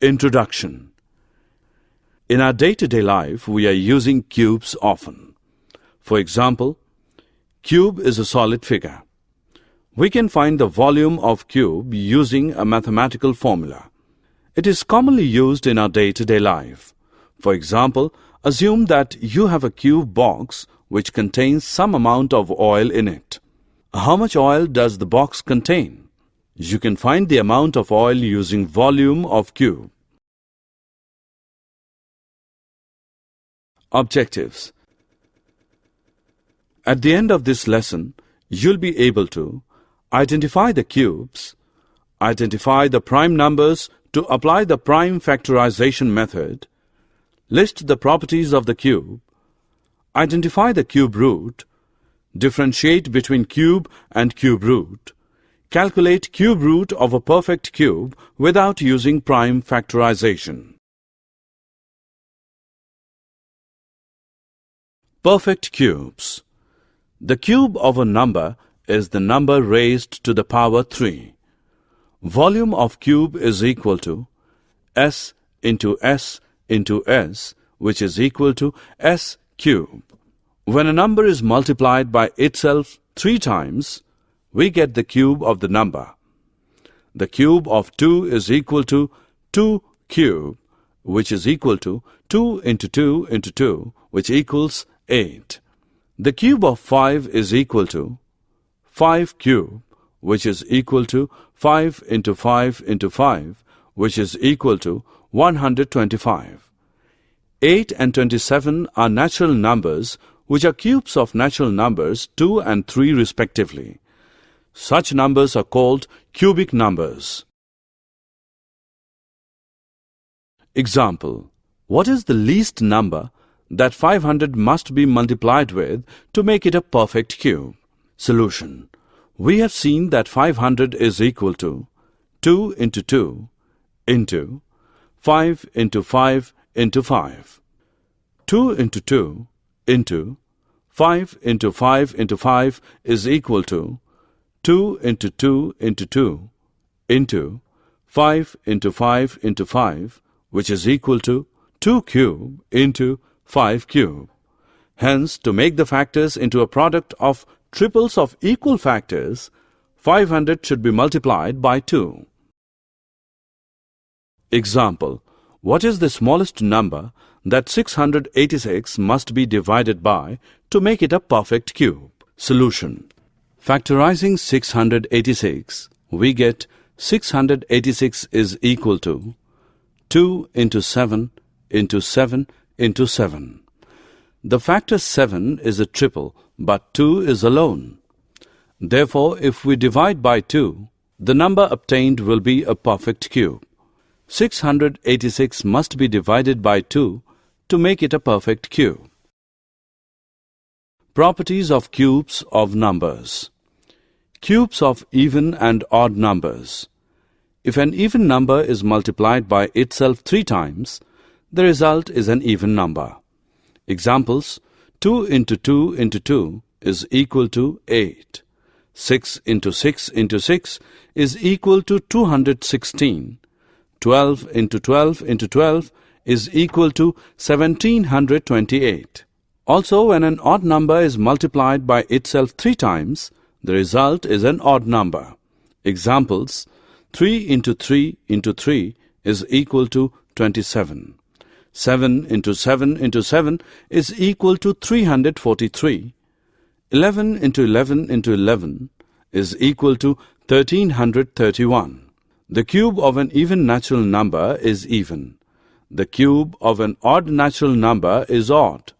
Introduction. In our day-to-day life, we are using cubes often. For example, cube is a solid figure. We can find the volume of cube using a mathematical formula. It is commonly used in our day-to-day life. For example, assume that you have a cube box which contains some amount of oil in it. How much oil does the box contain? You can find the amount of oil using volume of cube. Objectives. At the end of this lesson, you'll be able to identify the cubes, identify the prime numbers to apply the prime factorization method, list the properties of the cube, identify the cube root, differentiate between cube and cube root, calculate cube root of a perfect cube without using prime factorization. Perfect cubes. The cube of a number is the number raised to the power 3. Volume of cube is equal to s into s into s, which is equal to s cube. When a number is multiplied by itself 3 times, we get the cube of the number. The cube of 2 is equal to 2 cube, which is equal to 2 into 2 into 2, which equals 8. The cube of 5 is equal to 5 cube, which is equal to 5 into 5 into 5, which is equal to 125. 8 and 27 are natural numbers which are cubes of natural numbers 2 and 3 respectively. Such numbers are called cubic numbers. Example. What is the least number that 500 must be multiplied with to make it a perfect cube? Solution. We have seen that 500 is equal to 2 into 2 into 5 into 5 into 5. 2 into 2 into 5 into 5 into 5 is equal to 2 into 2 into 2 into 5 into 5 into 5, which is equal to 2 cube into 5 cube. Hence, to make the factors into a product of triples of equal factors, 500 should be multiplied by 2. Example. What is the smallest number that 686 must be divided by to make it a perfect cube? Solution. Factorizing 686, we get 686 is equal to 2 into 7 into 7 into 7. The factor 7 is a triple, but 2 is alone. Therefore, if we divide by 2, the number obtained will be a perfect cube. 686 must be divided by 2 to make it a perfect cube. Properties of cubes of numbers. Cubes of even and odd numbers. If an even number is multiplied by itself 3 times, the result is an even number. Examples. 2 into 2 into 2 is equal to 8. 6 into 6 into 6 is equal to 216. 12 into 12 into 12 is equal to 1728. Also, when an odd number is multiplied by itself 3 times, the result is an odd number. Examples. 3 into 3 into 3 is equal to 27. 7 into 7 into 7 is equal to 343. 11 into 11 into 11 is equal to 1331. The cube of an even natural number is even. The cube of an odd natural number is odd.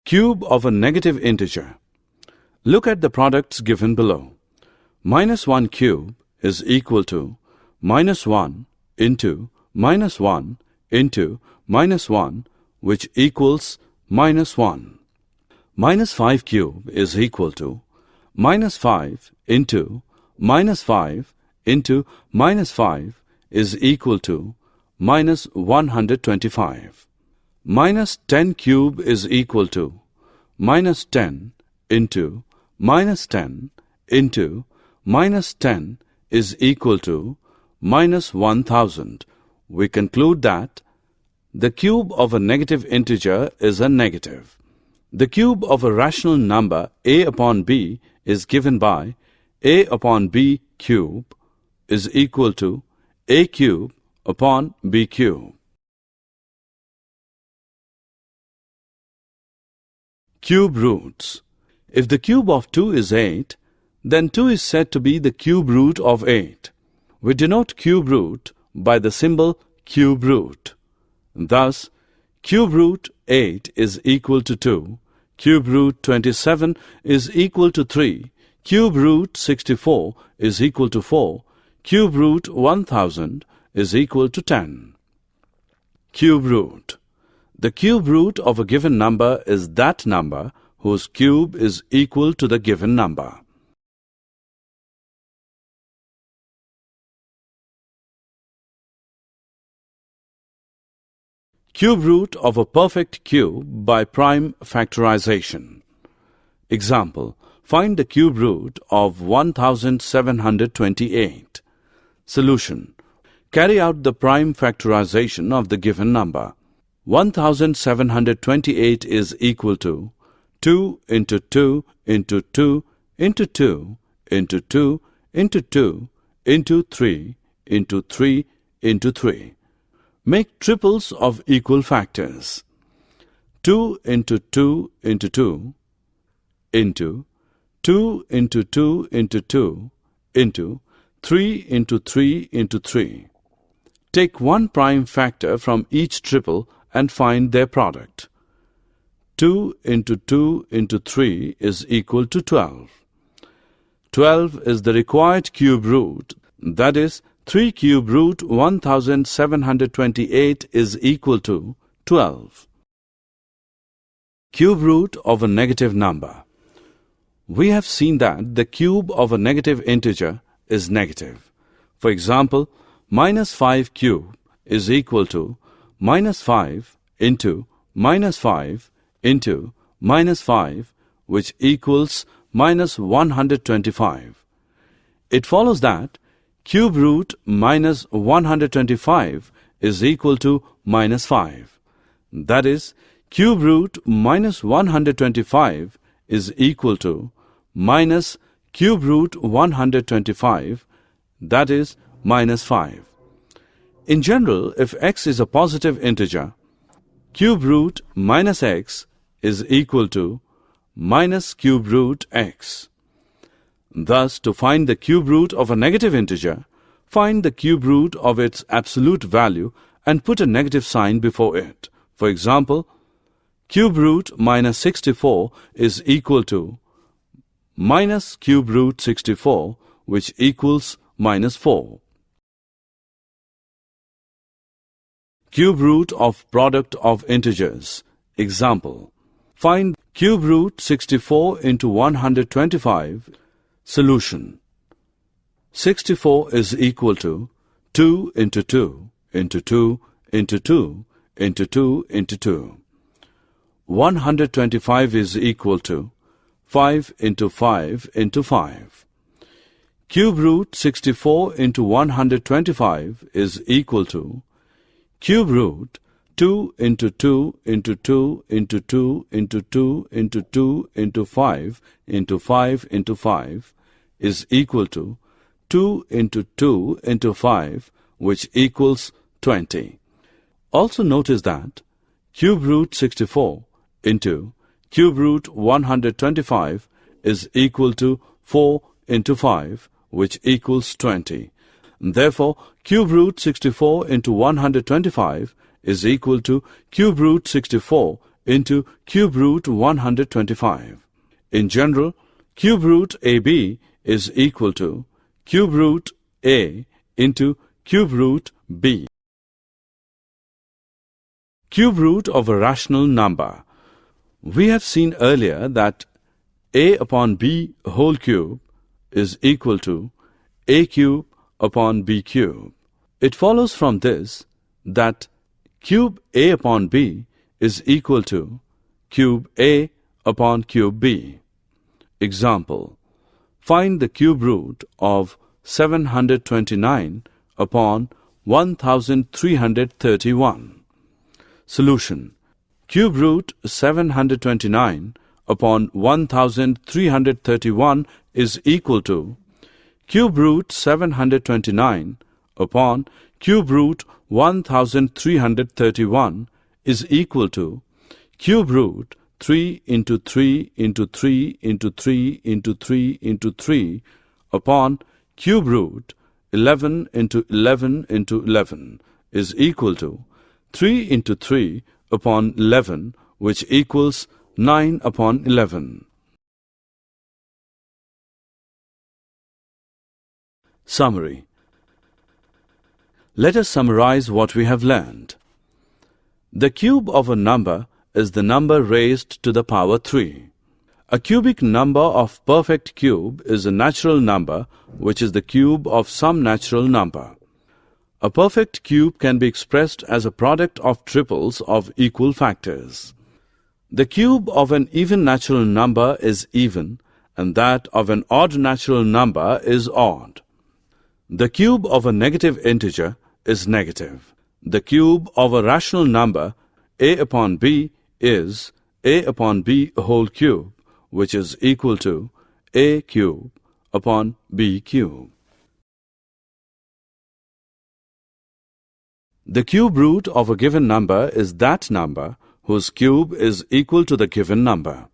Cube of a negative integer. Look at the products given below. -1 cube is equal to -1 into -1 into -1, which equals -1. -5 cube is equal to -5 into -5 into -5 is equal to -125. -10 cube is equal to -10 into -10 into -10 is equal to minus 1000. We conclude that the cube of a negative integer is a negative. The cube of a rational number a upon b is given by a upon b cube is equal to a cube upon b cube. Cube roots. If the cube of 2 is 8, then 2 is said to be the cube root of 8. We denote cube root by the symbol cube root. Thus, cube root 8 is equal to 2, cube root 27 is equal to 3, cube root 64 is equal to 4, cube root 1000 is equal to 10. Cube root. The cube root of a given number is that number whose cube is equal to the given number. Cube root of a perfect cube by prime factorization. Example, find the cube root of 1728. Solution. Carry out the prime factorization of the given number. 1728 is equal to 2 into 2 into 2 into 2 into 2 into 2 into 3 into 3 into 3. Make triples of equal factors. 2 into 2 into 2 into 2 into 2 into 2 into 3 into 3 into 3. Take one prime factor from each triple and find their product. 2 into 2 into 3 is equal to 12. 12 is the required cube root, that is, 3 cube root 1728 is equal to 12. Cube root of a negative number. We have seen that the cube of a negative integer is negative. For example, minus 5 cube is equal to minus 5 into minus 5 into minus 5, which equals minus 125. It follows that cube root minus 125 is equal to minus 5. That is, cube root minus 125 is equal to minus cube root 125, that is, minus 5. In general, if x is a positive integer, cube root minus x is equal to minus cube root x. Thus, to find the cube root of a negative integer, find the cube root of its absolute value and put a negative sign before it. For example, cube root minus 64 is equal to minus cube root 64, which equals minus 4. Cube root of product of integers. Example, find cube root 64 into 125. Solution. 64 is equal to 2 into 2 into 2 into 2 into 2 into 2. 125 is equal to 5 into 5 into 5. Cube root 64 into 125 is equal to cube root 2 into 2 into 2 into 2 into 2 into 2 into 5 into 5 into 5 is equal to 2 into 2 into 5, which equals 20. Also notice that cube root 64 into cube root 125 is equal to 4 into 5, which equals 20. Therefore, cube root 64 into 125 is equal to cube root 64 into cube root 125. In general, cube root AB is equal to cube root A into cube root B. Cube root of a rational number. We have seen earlier that A upon B whole cube is equal to A cube upon B cube. It follows from this that cube A upon B is equal to cube A upon cube B. Example, find the cube root of 729 upon 1331. Solution. Cube root 729 upon 1331 is equal to cube root 729 upon cube root 1331 is equal to cube root 3 into 3 into 3 into 3 into 3 into 3 upon cube root 11 into 11 into 11 is equal to 3 into 3 upon 11, which equals 9 upon 11. Summary. Let us summarize what we have learned. The cube of a number is the number raised to the power 3. A cubic number of perfect cube is a natural number which is the cube of some natural number. A perfect cube can be expressed as a product of triples of equal factors. The cube of an even natural number is even, and that of an odd natural number is odd. The cube of a negative integer is negative. The cube of a rational number, a upon b, is a upon b whole cube, which is equal to a cube upon b cube. The cube root of a given number is that number whose cube is equal to the given number.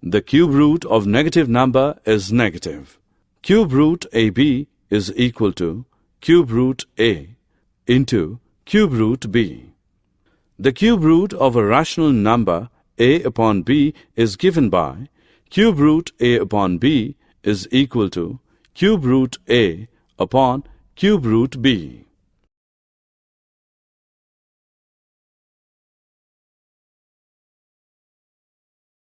The cube root of negative number is negative. Cube root ab is equal to cube root a into cube root b. The cube root of a rational number a upon b is given by cube root a upon b is equal to cube root a upon cube root b.